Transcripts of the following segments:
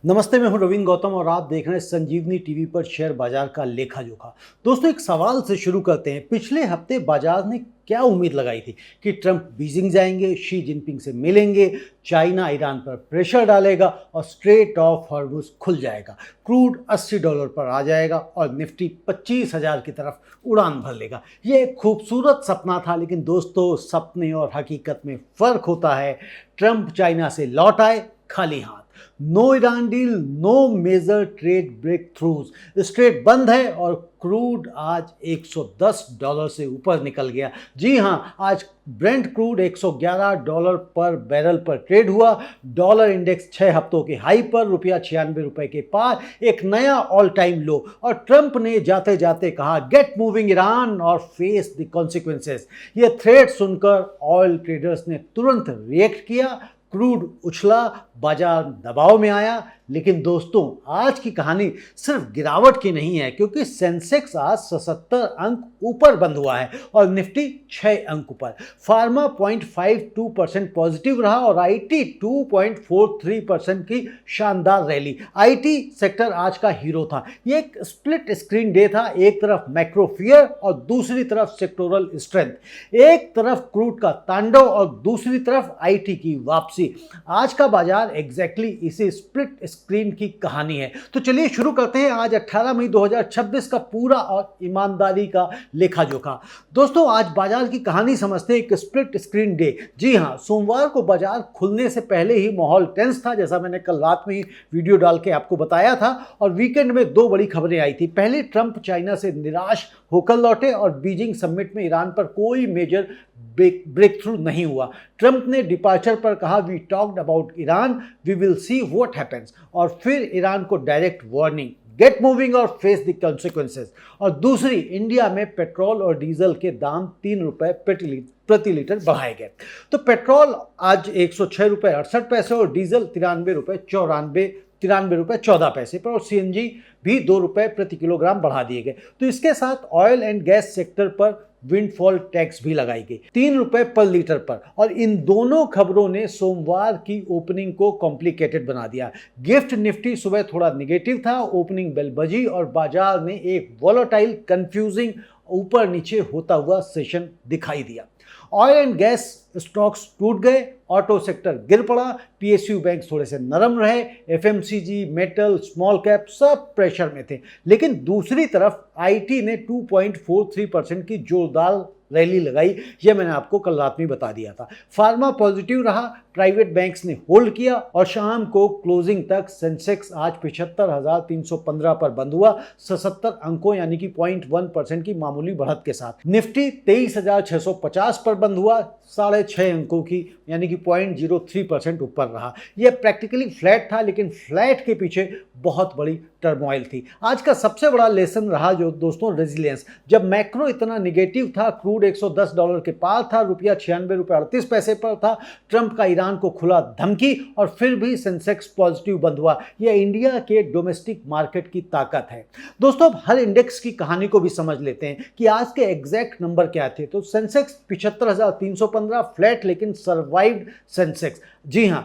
नमस्ते, मैं हूं रविंद्र गौतम और आप देख रहे हैं संजीवनी टीवी पर शेयर बाजार का लेखा जोखा। दोस्तों, एक सवाल से शुरू करते हैं। पिछले हफ्ते बाजार ने क्या उम्मीद लगाई थी कि ट्रंप बीजिंग जाएंगे, शी जिनपिंग से मिलेंगे, चाइना ईरान पर प्रेशर डालेगा और स्ट्रेट ऑफ हॉर्मुज खुल जाएगा, क्रूड $80 पर आ जाएगा और निफ्टी 25,000 की तरफ उड़ान भर लेगा। ये एक खूबसूरत सपना था, लेकिन दोस्तों, सपने और हकीकत में फर्क होता है। ट्रंप चाइना से लौट आए खाली हाथ। No Iran deal, no major trade breakthroughs, strait बंद है और क्रूड आज $110 से ऊपर निकल गया। जी हां, आज ब्रेंट क्रूड $111 पर बैरल पर ट्रेड हुआ। डॉलर इंडेक्स 6 हफ्तों के हाई पर, ₹96 के पार, एक नया ऑल टाइम लो। और ट्रंप ने जाते जाते कहा, गेट मूविंग ईरान और फेस द कॉन्सिक्वेंसेस। ये थ्रेट सुनकर ऑयल ट्रेडर्स ने तुरंत रिएक्ट किया, क्रूड उछला, बाजार दबाव में आया। लेकिन दोस्तों, आज की कहानी सिर्फ गिरावट की नहीं है, क्योंकि सेंसेक्स आज 77 अंक ऊपर बंद हुआ है और निफ्टी 6 अंक ऊपर। फार्मा 0.52% पॉजिटिव रहा और आईटी 2.43% की शानदार रैली। आईटी सेक्टर आज का हीरो था। ये एक स्प्लिट स्क्रीन डे था। एक तरफ मैक्रो फियर और दूसरी तरफ सेक्टोरल स्ट्रेंथ। एक तरफ क्रूड का तांडव और दूसरी तरफ आईटी की वापसी। आज का बाजार एग्जैक्टली इसी स्प्लिट स्क्रीन की कहानी है। तो चलिए शुरू करते हैं आज 18 मई 2026 का पूरा और ईमानदारी का लेखा जोखा। दोस्तों, आज बाजार की कहानी समझते हैं। एक स्प्लिट स्क्रीन डे। जी हां, सोमवार को बाजार खुलने से पहले ही माहौल टेंस था, जैसा मैंने कल रात में ही वीडियो डाल के आपको बताया था। और वीकेंड में दो बड़ी खबरें आई थी। पहले, ट्रंप चाइना से निराश होकर लौटे और बीजिंग समिट में ईरान पर कोई मेजर ब्रेक थ्रू नहीं हुआ। ट्रंप ने डिपार्चर पर कहा, we talked about Iran, we will see what happens. और फिर ईरान को डायरेक्ट वार्निंग, गेट मूविंग और फेस द कॉन्सिक्वेंसेस। और दूसरी, इंडिया में पेट्रोल और डीजल के दाम ₹3 प्रति लीटर बढ़ाए गए। तो पेट्रोल आज ₹106.68 और डीजल ₹93.14 पर, और सीएनजी भी ₹2 प्रति किलोग्राम बढ़ा दिए गए। तो इसके साथ ऑयल एंड गैस सेक्टर पर विंडफॉल टैक्स भी लगाई गई ₹3 पर लीटर पर। और इन दोनों खबरों ने सोमवार की ओपनिंग को कॉम्प्लिकेटेड बना दिया। गिफ्ट निफ्टी सुबह थोड़ा निगेटिव था, ओपनिंग बेल बजी और बाजार ने एक वॉलेटाइल, कंफ्यूजिंग, ऊपर नीचे होता हुआ सेशन दिखाई दिया। ऑयल एंड गैस स्टॉक्स टूट गए, ऑटो सेक्टर गिर पड़ा, पीएसयू बैंक थोड़े से नरम रहे, एफएमसीजी, मेटल, स्मॉल कैप सब प्रेशर में थे। लेकिन दूसरी तरफ आईटी ने 2.43% की जोरदार रैली लगाई। यह मैंने आपको कल रात में बता दिया था। फार्मा पॉजिटिव रहा, प्राइवेट बैंक्स ने होल्ड किया और शाम को क्लोजिंग तक सेंसेक्स आज 75,315 पर बंद हुआ, 77 अंकों यानी कि 0.1% की मामूली बढ़त के साथ। निफ्टी 23,650 पर बंद हुआ, 6.5 अंकों की यानी कि 0.03% ऊपर रहा। यह प्रैक्टिकली फ्लैट था, लेकिन फ्लैट के पीछे बहुत बड़ी टर्मोइल थी। आज का सबसे बड़ा लेसन रहा जो दोस्तों, रेजिलियंस। जब मैक्रो इतना निगेटिव था, क्रूड $110 के पार था, ₹96.38 पर था, ट्रंप का ईरान को खुला धमकी और फिर भी सेंसेक्स पॉजिटिव बंद हुआ। यह इंडिया के डोमेस्टिक मार्केट की ताकत है। दोस्तों, अब हर इंडेक्स की कहानी को भी समझ लेते हैं कि आज के एग्जैक्ट नंबर क्या थे। तो सेंसेक्स 75,315 फ्लैट, लेकिन सर्वाइव्ड सेंसेक्स। जी हां,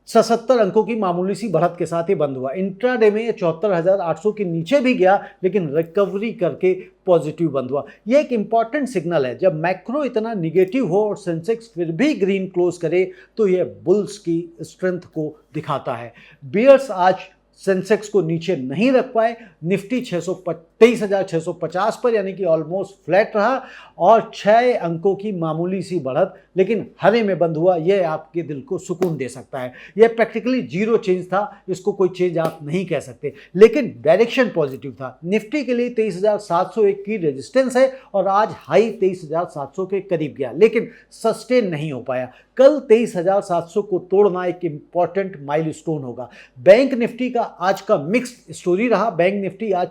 77 अंकों की मामूली सी बढ़त के साथ ही बंद हुआ। इंट्राडे में 74,800 के नीचे भी गया, लेकिन रिकवरी करके पॉजिटिव बंद हुआ। यह एक इंपॉर्टेंट सिग्नल है। जब मैक्रो इतना निगेटिव हो और सेंसेक्स फिर भी ग्रीन क्लोज करे, तो यह बुल्स की स्ट्रेंथ को दिखाता है। बियर्स आज सेंसेक्स को नीचे नहीं रख पाए। निफ्टी 23,650 पर यानी कि ऑलमोस्ट फ्लैट रहा और 6 अंकों की मामूली सी बढ़त, लेकिन हरे में बंद हुआ। यह आपके दिल को सुकून दे सकता है। यह प्रैक्टिकली जीरो चेंज था, इसको कोई चेंज आप नहीं कह सकते, लेकिन डायरेक्शन पॉजिटिव था। निफ्टी के लिए 23,701 की रेजिस्टेंस है और आज हाई 23,700 के करीब गया, लेकिन सस्टेन नहीं हो पाया। कल 23,700 को तोड़ना एक इंपॉर्टेंट माइलस्टोन होगा। बैंक निफ्टी का आज का मिक्स्ड स्टोरी रहा। बैंक निफ्टी आज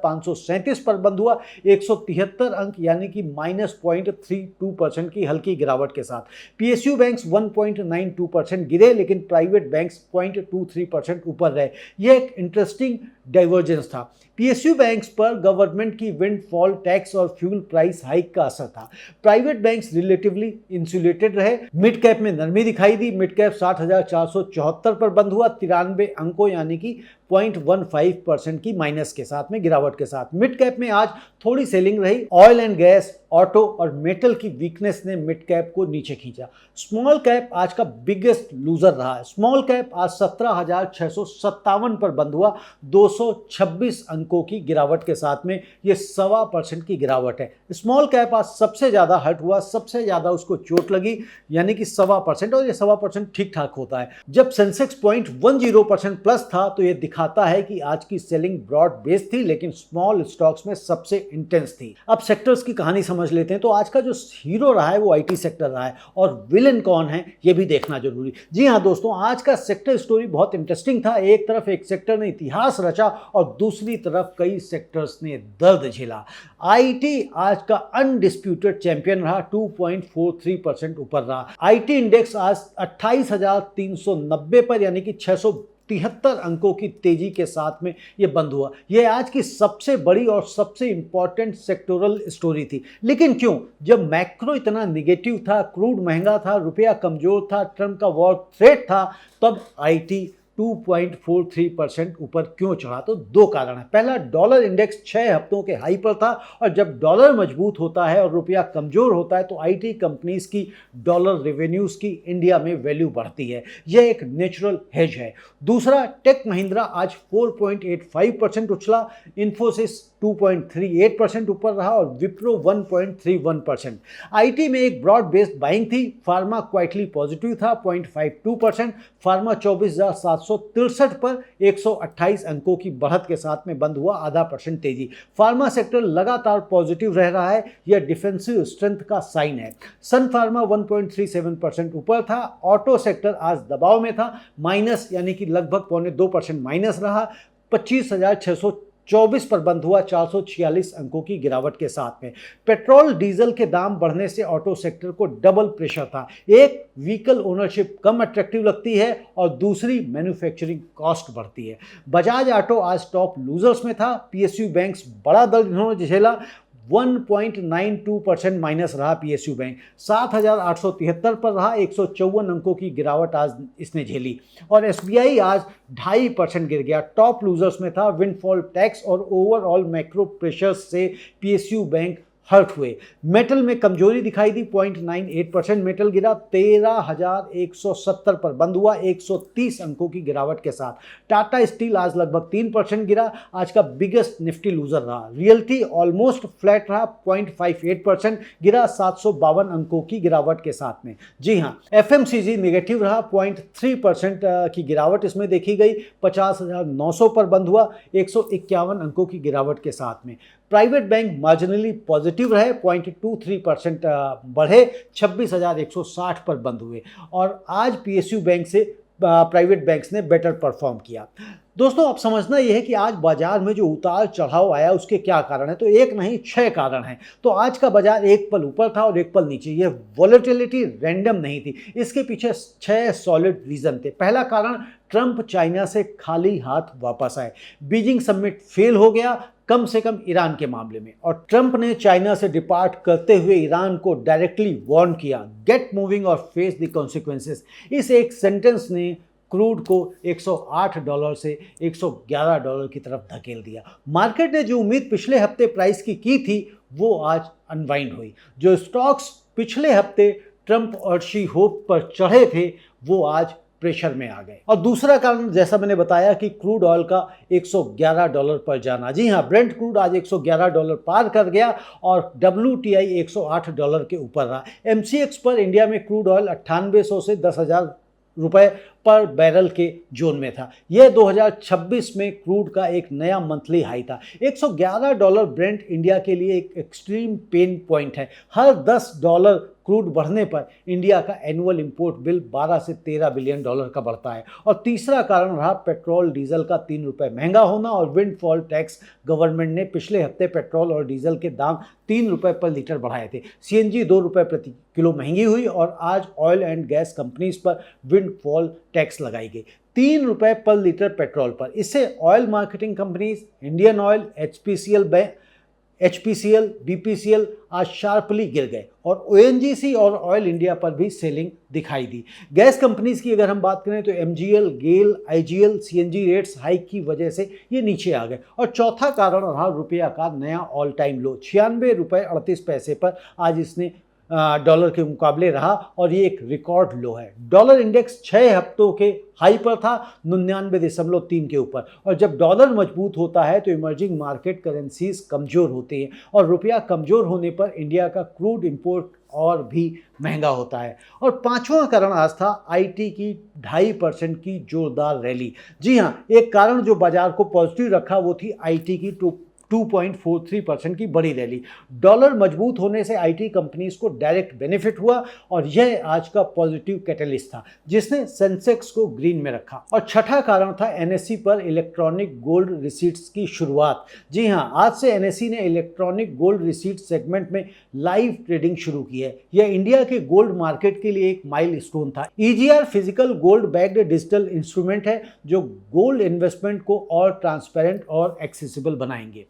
22,537 पर बंद हुआ 173 अंक यानी कि -0.32% की हल्की गिरावट के साथ। पीएसयू बैंक्स 1.92% गिरे लेकिन प्राइवेट बैंक्स 0.23% ऊपर रहे। यह एक इंटरेस्टिंग डाइवर्जेंस था। पीएसयू बैंक्स पर गवर्नमेंट की विंडफॉल टैक्स और फ्यूल प्राइस हाइक का असर था। प्राइवेट बैंक्स रिलेटिवली इंसुलेटेड रहे। मिड कैप में नरमी दिखाई दी। मिड कैप 60,474 पर बंद हुआ 93 अंकों यानी कि 0.15% की माइनस के साथ में गिरावट के साथ। मिड कैप में आज थोड़ी सेलिंग रही। ऑयल एंड गैस, ऑटो और मेटल की वीकनेस ने मिड कैप को नीचे खींचा। स्मॉल कैप आज का बिगेस्ट लूजर रहा है। स्मॉल कैप आज 17,657 पर बंद हुआ 226 अंकों की गिरावट के साथ में। ये 1.25% की गिरावट है। स्मॉल कैप आज सबसे ज़्यादा हर्ट हुआ, सबसे ज़्यादा उसको चोट लगी यानी कि 1.25%, और ये 1.25% ठीक ठाक होता है। जब सेंसेक्स 0.10% प्लस था तो ये दिखाता है कि आज की सेलिंग ब्रॉड बेस्ड थी लेकिन स्मॉल स्टॉक्स में सबसे इंटेंस थी। अब सेक्टर्स की कहानी समझ लेते हैं। तो आज का जो हीरो रहा है वो आईटी सेक्टर रहा है और विलेन कौन है ये भी देखना जरूरी। जी हाँ दोस्तों, आज का सेक्टर स्टोरी बहुत इंटरेस्टिंग था। एक तरफ एक सेक्टर ने इतिहास रचा और दूसरी तरफ कई सेक्टर्स ने दर्द झेला। आईटी आज का अनडिस्प्यूटेड चैंपियन रहा, 2.43% ऊपर रहा। आईटी इंडेक्स आज 28,390 पर यानी कि 673 अंकों की तेजी के साथ में ये बंद हुआ। ये आज की सबसे बड़ी और सबसे इंपॉर्टेंट सेक्टोरल स्टोरी थी। लेकिन क्यों? जब मैक्रो इतना निगेटिव था, क्रूड महंगा था, रुपया कमजोर था, ट्रम्प का वॉर थ्रेट था, तब आईटी 2.43% ऊपर क्यों चढ़ा? तो दो कारण है। पहला, डॉलर इंडेक्स 6 हफ्तों के हाई पर था और जब डॉलर मजबूत होता है और रुपया कमजोर होता है तो आईटी कंपनीज की डॉलर रेवेन्यूज की इंडिया में वैल्यू बढ़ती है। यह एक नेचुरल हेज है। दूसरा, टेक महिंद्रा आज 4.85% उछला, इन्फोसिस 2.38% ऊपर रहा और विप्रो 1.31%। आईटी में एक ब्रॉड बेस्ड बाइंग थी। फार्मा क्वाइटली पॉजिटिव था 0.52%। फार्मा 24,763 पर 128 अंकों की बढ़त के साथ में बंद हुआ, 0.5% तेजी। फार्मा सेक्टर लगातार पॉजिटिव रह रहा है, यह डिफेंसिव स्ट्रेंथ का साइन है। सन फार्मा 1.37% ऊपर था। ऑटो सेक्टर आज दबाव में था, माइनस यानी कि लगभग 0.2% माइनस रहा, 25,624 पर बंद हुआ, 446 अंकों की गिरावट के साथ में। पेट्रोल डीजल के दाम बढ़ने से ऑटो सेक्टर को डबल प्रेशर था। एक, व्हीकल ओनरशिप कम अट्रैक्टिव लगती है और दूसरी, मैन्युफैक्चरिंग कॉस्ट बढ़ती है। बजाज ऑटो आज टॉप लूजर्स में था। पीएसयू बैंक्स बड़ा दर्द इन्होंने झेला, 1.92% माइनस रहा पीएसयू बैंक, 7,873 पर रहा, 154 अंकों की गिरावट आज इसने झेली। और एसबीआई आज 2.5% गिर गया, टॉप लूजर्स में था। विंडफॉल टैक्स और ओवरऑल मैक्रो प्रेशर्स से पीएसयू बैंक हर्ट हुए। मेटल में कमजोरी दिखाई दी, 0.98% मेटल गिरा, 13,170 पर बंद हुआ, 130 अंकों की गिरावट के साथ। टाटा स्टील आज लगभग 3% गिरा, आज का बिगेस्ट निफ्टी लूजर रहा। रियल्टी ऑलमोस्ट फ्लैट रहा, 0.58% गिरा, 752 अंकों की गिरावट के साथ में। जी हाँ, एफएमसीजी नेगेटिव रहा, 0.3% की गिरावट इसमें देखी गई, 50,900 पर बंद हुआ, 151 अंकों की गिरावट के साथ में। प्राइवेट बैंक मार्जिनली पॉजिटिव रहे, 0.23% बढ़े, 26,160 पर बंद हुए। और आज पीएसयू बैंक से प्राइवेट बैंक्स ने बेटर परफॉर्म किया। दोस्तों, अब समझना यह है कि आज बाजार में जो उतार चढ़ाव आया उसके क्या कारण है। तो एक नहीं 6 कारण हैं। तो आज का बाजार एक पल ऊपर था और एक पल नीचे। यह वॉलेटिलिटी रैंडम नहीं थी, इसके पीछे 6 सॉलिड रीजन थे। पहला कारण, ट्रंप चाइना से खाली हाथ वापस आए। बीजिंग समिट फेल हो गया, कम से कम ईरान के मामले में, और ट्रंप ने चाइना से डिपार्ट करते हुए ईरान को डायरेक्टली वार्न किया, गेट मूविंग और फेस द कॉन्सिक्वेंसेस। इस एक सेंटेंस ने क्रूड को $108 से $111 की तरफ धकेल दिया। मार्केट ने जो उम्मीद पिछले हफ्ते प्राइस की थी वो आज अनवाइंड हुई। जो स्टॉक्स पिछले हफ्ते ट्रंप और शी होप पर चढ़े थे वो आज प्रेशर में आ गए। और दूसरा कारण, जैसा मैंने बताया कि क्रूड ऑयल का $111 पर जाना। जी हाँ, ब्रेंट क्रूड आज $111 पार कर गया और WTI $108 के ऊपर रहा। MCX पर इंडिया में क्रूड ऑयल 9800 से 10,000 रुपए पर बैरल के जोन में था। यह 2026 में क्रूड का एक नया मंथली हाई था। $111 ब्रेंट इंडिया के लिए एक एक्सट्रीम पेन पॉइंट है। हर $10 क्रूड बढ़ने पर इंडिया का एनुअल इंपोर्ट बिल 12 से 13 बिलियन डॉलर का बढ़ता है। और तीसरा कारण रहा पेट्रोल डीजल का 3 रुपये महंगा होना और विंडफॉल टैक्स। गवर्नमेंट ने पिछले हफ्ते पेट्रोल और डीजल के दाम 3 रुपये पर लीटर बढ़ाए थे। सीएनजी 2 रुपये प्रति किलो महंगी हुई और आज ऑयल एंड गैस कंपनीज पर विंडफॉल टैक्स लगाई गई 3 रुपये पर लीटर पेट्रोल पर। इससे oil marketing companies Indian oil, HPCL, BPCL आज शार्पली गिर गए और ओएनजीसी और ऑयल इंडिया पर भी सेलिंग दिखाई दी। गैस कंपनीज की अगर हम बात करें तो एमजीएल, गेल, आईजीएल, सीएनजी रेट्स हाइक की वजह से ये नीचे आ गए। और चौथा कारण रहा रुपया का नया ऑल टाइम लो 96 रुपये 38 पैसे पर आज इसने डॉलर के मुकाबले रहा और ये एक रिकॉर्ड लो है। डॉलर इंडेक्स 6 हफ्तों के हाई पर था 99.3 के ऊपर। और जब डॉलर मजबूत होता है तो इमर्जिंग मार्केट करेंसीज कमज़ोर होती हैं और रुपया कमज़ोर होने पर इंडिया का क्रूड इंपोर्ट और भी महंगा होता है। और पांचवा कारण आज था आईटी की 2.5% की जोरदार रैली। जी हाँ, एक कारण जो बाजार को पॉजिटिव रखा वो थी आईटी की 2.43% की बड़ी रैली। डॉलर मजबूत होने से आईटी कंपनीज को डायरेक्ट बेनिफिट हुआ और यह आज का पॉजिटिव कैटलिस्ट था जिसने सेंसेक्स को ग्रीन में रखा। और छठा कारण था एनएसई पर इलेक्ट्रॉनिक गोल्ड रिसीट्स की शुरुआत। जी हाँ, आज से एनएसई ने इलेक्ट्रॉनिक गोल्ड रिसीट सेगमेंट में लाइव ट्रेडिंग शुरू की है। यह इंडिया के गोल्ड मार्केट के लिए एक माइलस्टोन था। EGR physical gold backed digital instrument है जो गोल्ड इन्वेस्टमेंट को और ट्रांसपेरेंट और एक्सेसिबल बनाएंगे।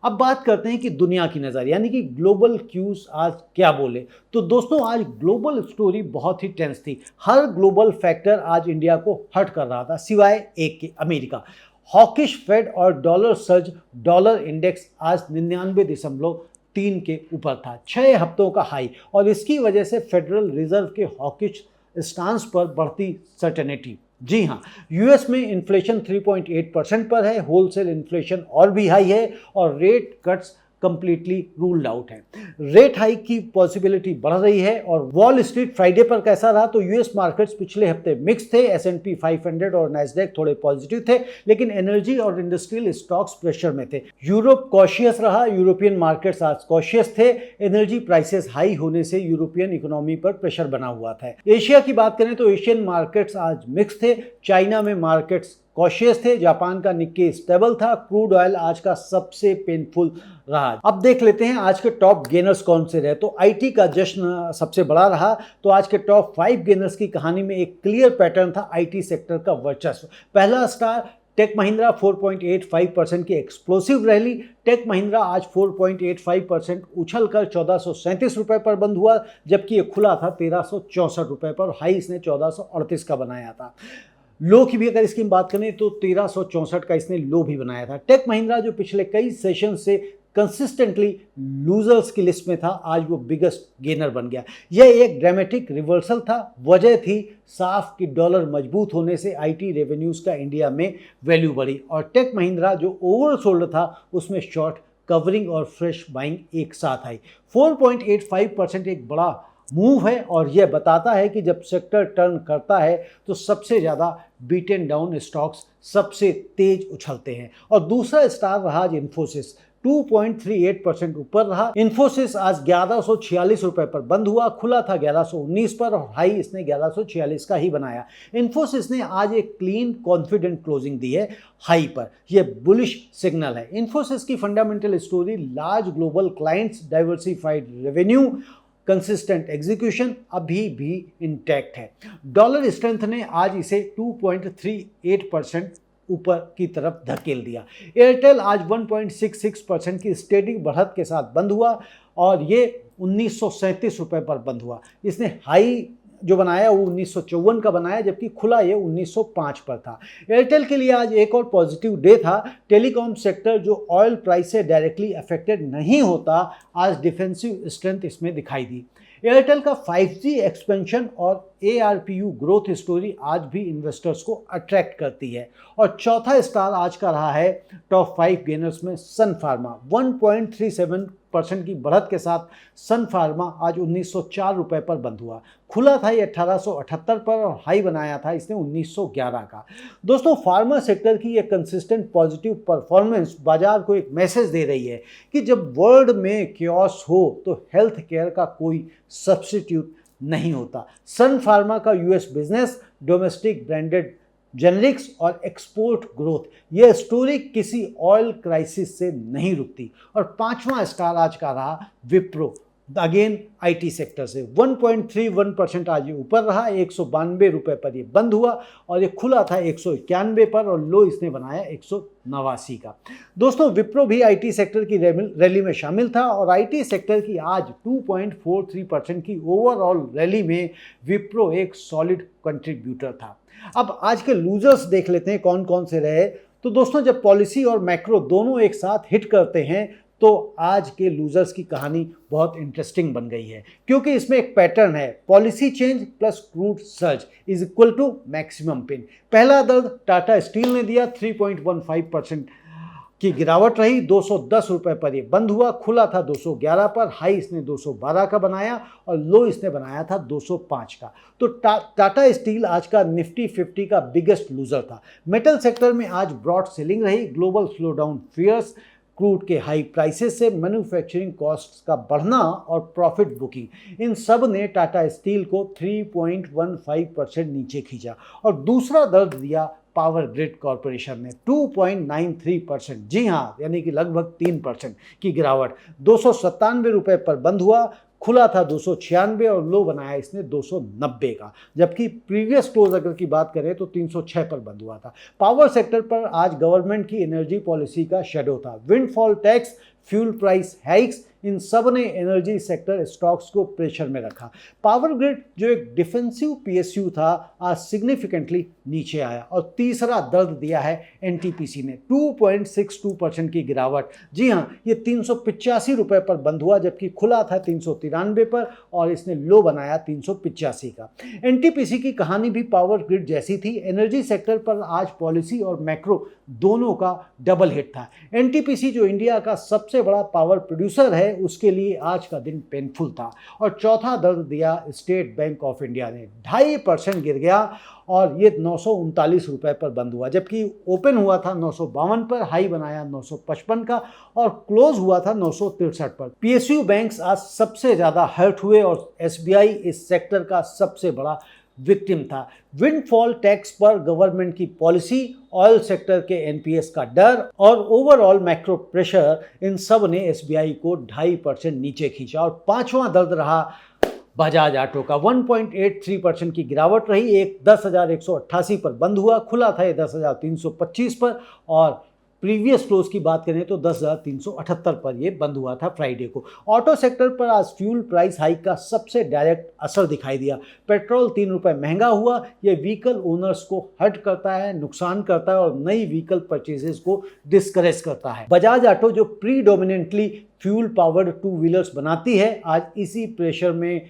अब बात करते हैं कि दुनिया की नज़र यानी कि ग्लोबल क्यूज आज क्या बोले। तो दोस्तों, आज ग्लोबल स्टोरी बहुत ही टेंस थी। हर ग्लोबल फैक्टर आज इंडिया को हर्ट कर रहा था सिवाय एक के, अमेरिका। हॉकिश फेड और डॉलर सर्ज, डॉलर इंडेक्स आज 99.3 के ऊपर था, 6 हफ्तों का हाई। और इसकी वजह से फेडरल रिजर्व के हॉकिश स्टांस पर बढ़ती सर्टेनिटी। जी हाँ, यूएस में इन्फ्लेशन 3.8% पर है, होलसेल इन्फ्लेशन और भी हाई है और rate cuts completely ruled out है। रेट हाइक की पॉसिबिलिटी बढ़ रही है। और वॉल स्ट्रीट फ्राइडे पर कैसा रहा तो यूएस मार्केट्स पिछले हफ्ते मिक्स थे। S&P 500 और नैस्डैक थोड़े पॉजिटिव थे लेकिन एनर्जी और इंडस्ट्रियल स्टॉक्स प्रेशर में थे। यूरोप कॉशियस रहा, यूरोपियन मार्केट्स आज कॉशियस थे। एनर्जी प्राइसेस हाई होने से यूरोपियन इकोनॉमी पर प्रेशर बना हुआ था। एशिया की बात करें तो एशियन मार्केट्स आज मिक्स थे। चाइना में मार्केट्स कॉशियस थे, जापान का निक्की स्टेबल था। क्रूड ऑयल आज का सबसे पेनफुल रहा। अब देख लेते हैं आज के टॉप गेनर्स कौन से रहे। तो आईटी का जश्न सबसे बड़ा रहा। तो आज के टॉप 5 गेनर्स की कहानी में एक क्लियर पैटर्न था आईटी सेक्टर का वर्चस्व। पहला स्टार टेक महिंद्रा 4.85% की एक्सप्लोसिव रैली। टेक महिंद्रा आज 4.85% उछलकर 1437 रुपये पर बंद हुआ जबकि ये खुला था 1364 रुपये पर। हाई इसने 1438 का बनाया था। लो की भी अगर इसकी बात करें तो 1364 का इसने लो भी बनाया था। टेक महिंद्रा जो पिछले कई सेशन से कंसिस्टेंटली लूजर्स की लिस्ट में था आज वो बिगेस्ट गेनर बन गया। यह एक ड्रामेटिक रिवर्सल था। वजह थी साफ कि डॉलर मजबूत होने से आईटी रेवेन्यूज़ का इंडिया में वैल्यू बढ़ी और टेक महिंद्रा जो ओवरसोल्ड था उसमें शॉर्ट कवरिंग और फ्रेश बाइंग एक साथ आई। 4.85% एक बड़ा मूव है और यह बताता है कि जब सेक्टर टर्न करता है तो सबसे ज़्यादा बीटन डाउन स्टॉक्स सबसे तेज उछलते हैं। और दूसरा स्टार रहा आज इन्फोसिस, 2.38% ऊपर रहा। इन्फोसिस आज 1146 रुपये पर बंद हुआ, खुला था 1119 पर और हाई इसने 1146 का ही बनाया। इन्फोसिस ने आज एक क्लीन कॉन्फिडेंट क्लोजिंग दी है हाई पर, यह बुलिश सिग्नल है। इन्फोसिस की fundamental story large global clients, diversified revenue, consistent execution अभी भी इंटैक्ट है। डॉलर स्ट्रेंथ ने आज इसे 2.38% ऊपर की तरफ धकेल दिया। एयरटेल आज 1.66% की स्टेडी बढ़त के साथ बंद हुआ और ये 1937 रुपये पर बंद हुआ। इसने हाई जो बनाया वो 1954 का बनाया जबकि खुला ये 1905 पर था। एयरटेल के लिए आज एक और पॉजिटिव डे था। टेलीकॉम सेक्टर जो ऑयल प्राइस से डायरेक्टली अफेक्टेड नहीं होता, आज डिफेंसिव स्ट्रेंथ इसमें दिखाई दी। एयरटेल का 5G एक्सपेंशन और ARPU ग्रोथ स्टोरी आज भी इन्वेस्टर्स को अट्रैक्ट करती है। और चौथा स्टार आज का रहा है टॉप 5 गेनर्स में सन फार्मा, 1.37% 6% की बढ़त के साथ सन फार्मा आज 1904 रुपए पर बंद हुआ। खुला था ये 1878 पर और हाई बनाया था इसने 1911 का। दोस्तों, फार्मा सेक्टर की ये कंसिस्टेंट पॉजिटिव परफॉर्मेंस बाजार को एक मैसेज दे रही है कि जब वर्ल्ड में क्योस हो तो हेल्थ केयर का कोई सब्स्टिट्यूट नहीं होता। सन फार्मा का US business, domestic branded generics और एक्सपोर्ट ग्रोथ, यह स्टोरी किसी ऑयल क्राइसिस से नहीं रुकती। और पांचवा स्टार आज का रहा विप्रो, अगेन आईटी सेक्टर से 1.31% आज ये ऊपर रहा, 192 रुपए पर ये बंद हुआ और ये खुला था 191 पर और लो इसने बनाया 189 का। दोस्तों, विप्रो भी आईटी सेक्टर की रैली में शामिल था और आईटी सेक्टर की आज 2.43% की ओवरऑल रैली में विप्रो एक सॉलिड कंट्रीब्यूटर था। अब आज के लूजर्स देख लेते हैं कौन कौन से रहे। तो दोस्तों, जब पॉलिसी और मैक्रो दोनों एक साथ हिट करते हैं तो आज के लूजर्स की कहानी बहुत इंटरेस्टिंग बन गई है, क्योंकि इसमें एक पैटर्न है, policy change plus crude surge is equal to maximum pain. पहला दर्द टाटा स्टील ने दिया, 3.15% की गिरावट रही, 210 रुपए पर ये बंद हुआ, खुला था 211 पर, हाई इसने 212 का बनाया और लो इसने बनाया था 205 का। तो टाटा स्टील आज का निफ्टी 50 का बिगेस्ट लूजर था। मेटल सेक्टर में आज ब्रॉड सेलिंग रही, ग्लोबल स्लोडाउन फियर्स, क्रूड के हाई प्राइसेस से मैन्युफैक्चरिंग कॉस्ट्स का बढ़ना और प्रॉफिट बुकिंग, इन सब ने टाटा स्टील को 3.15% नीचे खींचा। और दूसरा दर्द दिया पावर ग्रिड कॉरपोरेशन ने, 2.93%, जी हाँ, यानी कि लगभग 3% की गिरावट, 297 रुपए पर बंद हुआ, खुला था 296 और लो बनाया इसने 290 का, जबकि प्रीवियस क्लोज अगर की बात करें तो 306 पर बंद हुआ था। पावर सेक्टर पर आज गवर्नमेंट की एनर्जी पॉलिसी का शेडो था, windfall tax, fuel price hikes, इन सब ने एनर्जी सेक्टर स्टॉक्स को प्रेशर में रखा। पावर ग्रिड जो एक डिफेंसिव पीएसयू था आज सिग्निफिकेंटली नीचे आया। और तीसरा दर्द दिया है एनटीपीसी ने, 2.62% की गिरावट, जी हाँ, ये 385 रुपए पर बंद हुआ, जबकि खुला था 393 पर और इसने लो बनाया 385 का। एनटीपीसी की कहानी भी पावर ग्रिड जैसी थी, एनर्जी सेक्टर पर आज पॉलिसी और मैक्रो दोनों का डबल हिट था। एनटीपीसी जो इंडिया का सबसे बड़ा पावर प्रोड्यूसर है, उसके लिए आज का दिन पेनफुल था। और चौथा दर्द दिया स्टेट बैंक ऑफ इंडिया ने, 2.5% गिर गया और ये 939 रुपए पर बंद हुआ, जबकि ओपन हुआ था 952 पर, हाई बनाया 955 का और क्लोज हुआ था 963 पर। पीएसयू बैंक्स आज सबसे ज्यादा हर्ट हुए और एसबीआई इस सेक्टर का सबसे बड़ा विक्टिम था। विंडफॉल टैक्स पर गवर्नमेंट की पॉलिसी, ऑयल सेक्टर के एनपीएस का डर और ओवरऑल मैक्रो प्रेशर, इन सब ने एसबीआई को 2.5% नीचे खींचा। और पांचवा दर्द रहा बजाज ऑटो का, 1.83% की गिरावट रही, 10,188 पर बंद हुआ, खुला था 10,325 पर और प्रीवियस क्लोज की बात करें तो 10,378 पर ये बंद हुआ था फ्राइडे को। ऑटो सेक्टर पर आज फ्यूल प्राइस हाइक का सबसे डायरेक्ट असर दिखाई दिया। पेट्रोल 3 रुपये महंगा हुआ, ये व्हीकल ओनर्स को हर्ट करता है, नुकसान करता है और नई व्हीकल परचेजेस को डिस्करेज करता है। बजाज ऑटो जो predominantly fuel powered two wheelers बनाती है, आज इसी प्रेशर में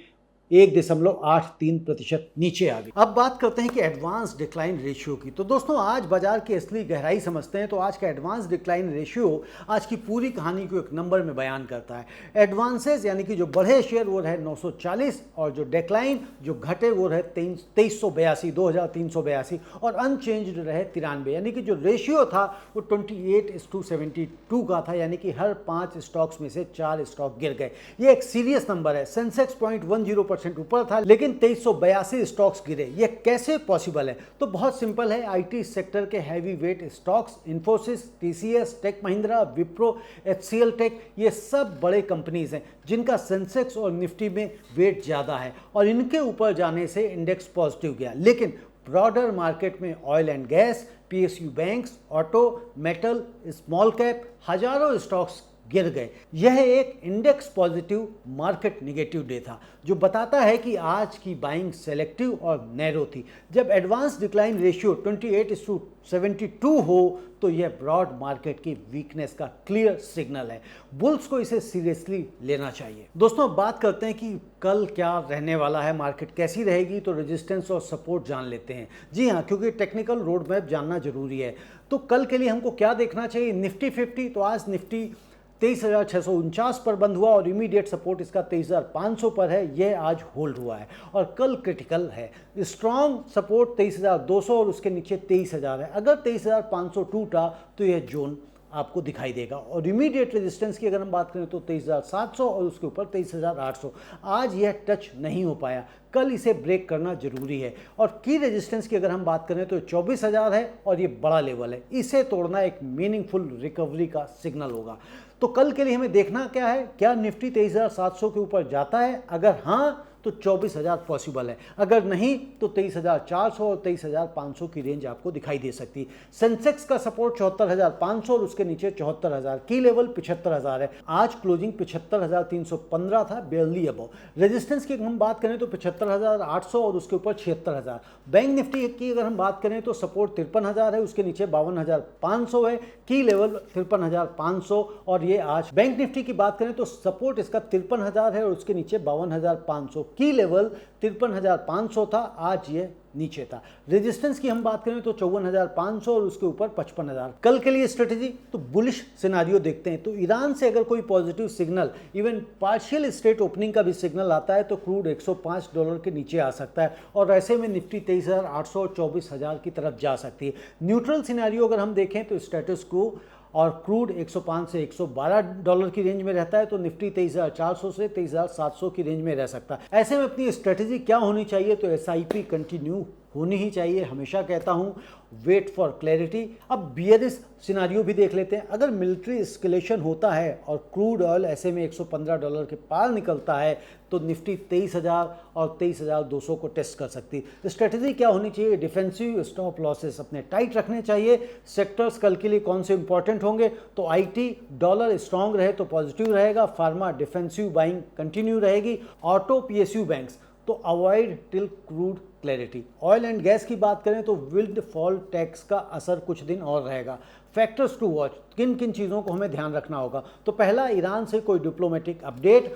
1.83% नीचे आ गई। अब बात करते हैं कि एडवांस डिक्लाइन रेशियो की। तो दोस्तों, आज बाजार की असली गहराई समझते हैं तो आज का एडवांस डिक्लाइन रेशियो आज की पूरी कहानी को एक नंबर में बयान करता है। एडवांसेस यानी कि जो बढ़े शेयर वो रहे 940 और जो डिक्लाइन जो घटे वो रहे 2382 और अनचेंज्ड रहे 93, यानी कि जो रेशियो था वो 28:72 का था, यानी कि हर 5 स्टॉक्स में से 4 स्टॉक गिर गए। ये एक सीरियस नंबर है। सेंसेक्स 0.10% ऊपर था लेकिन 2382 स्टॉक्स गिरे। ये कैसे पॉसिबल है? तो बहुत सिंपल है, आईटी सेक्टर के heavyweight stocks Infosys, TCS, tech Mahindra, Wipro, HCL tech, ये सब बड़े कंपनीज हैं जिनका सेंसेक्स और निफ्टी में वेट ज़्यादा है और इनके ऊपर जाने से इंडेक्स पॉजिटिव गया। लेकिन ब्रॉडर मार्केट में oil and gas, PSU banks, auto, metal, small cap, हजारों स्टॉक्स गिर गए। यह एक index positive market negative day था जो बताता है कि आज की बाइंग सेलेक्टिव और नैरो थी। जब एडवांस डिक्लाइन रेशियो 28:72 हो तो यह ब्रॉड मार्केट की वीकनेस का क्लियर सिग्नल है। बुल्स को इसे सीरियसली लेना चाहिए। दोस्तों, बात करते हैं कि कल क्या रहने वाला है, मार्केट कैसी रहेगी, तो रेजिस्टेंस और सपोर्ट जान लेते हैं। जी हाँ, क्योंकि टेक्निकल रोड मैप जानना जरूरी है। तो कल के लिए हमको क्या देखना चाहिए? निफ्टी 50, तो आज निफ्टी 23,649 पर बंद हुआ और इमीडिएट सपोर्ट इसका 23,500 पर है, यह आज होल्ड हुआ है और कल क्रिटिकल है। स्ट्रॉन्ग सपोर्ट 23,200 और उसके नीचे 23,000 है। अगर 23,500 टूटा तो यह जोन आपको दिखाई देगा और इमीडिएट रेजिस्टेंस की अगर हम बात करें तो 23,700 और उसके ऊपर 23,800। आज यह टच नहीं हो पाया, कल इसे ब्रेक करना जरूरी है। और की रेजिस्टेंस की अगर हम बात करें तो 24,000 है और ये बड़ा लेवल है, इसे तोड़ना एक मीनिंगफुल रिकवरी का सिग्नल होगा। तो कल के लिए हमें देखना क्या है, क्या निफ्टी 23,700 के ऊपर जाता है? अगर हाँ तो 24,000 पॉसिबल है, अगर नहीं तो 23,400 और 23,500 की रेंज आपको दिखाई दे सकती है। सेंसेक्स का सपोर्ट 74,500 और उसके नीचे 74,000, की लेवल 75,000 है। आज क्लोजिंग 75,315 था, बेयरली अबव। रेजिस्टेंस की हम बात करें तो 75,800 और उसके ऊपर 76,000। बैंक निफ्टी की अगर हम बात करें तो सपोर्ट 53,000 है, उसके नीचे 52,500 है, की लेवल 53,500 और ये आज बैंक निफ्टी की बात करें तो सपोर्ट इसका 53,000 है और उसके नीचे 52,500, की लेवल 53,500 था, आज ये नीचे था। रेजिस्टेंस की हम बात करें तो 54,500 और उसके ऊपर 55,000। कल के लिए स्ट्रेटेजी तो बुलिश सिनारियो देखते हैं। तो ईरान से अगर कोई positive signal, even partial state opening का भी सिग्नल आता है तो क्रूड $105 के नीचे आ सकता है और ऐसे में निफ्टी 23,800 और 24,000 की तरफ जा सकती है। न्यूट्रल सिनारियो अगर हम देखें तो स्टेटस को और क्रूड 105 से $112 की रेंज में रहता है तो निफ्टी 23,400 से 23,700 की रेंज में रह सकता है। ऐसे में अपनी स्ट्रेटेजी क्या होनी चाहिए? तो SIP कंटिन्यू होनी ही चाहिए। हमेशा कहता हूं वेट फॉर क्लैरिटी। अब बियरिश सिनारियो भी देख लेते हैं। अगर मिलिट्री एस्केलेशन होता है और क्रूड ऑयल ऐसे में $115 के पार निकलता है तो निफ्टी 23,000 और 23,200 को टेस्ट कर सकती है। स्ट्रेटेजी क्या होनी चाहिए? डिफेंसिव स्टॉप लॉसेस अपने टाइट रखने चाहिए। सेक्टर्स कल के लिए कौन से इंपॉर्टेंट होंगे? तो IT डॉलर स्ट्रांग रहे तो पॉजिटिव रहेगा, फार्मा डिफेंसिव बाइंग कंटिन्यू रहेगी, ऑटो PSU बैंक्स तो avoid till crude clarity. Oil and gas की बात करें तो विल्ड फॉल टैक्स का असर कुछ दिन और रहेगा। फैक्टर्स टू वॉच, किन किन चीज़ों को हमें ध्यान रखना होगा? तो पहला, ईरान से कोई डिप्लोमेटिक अपडेट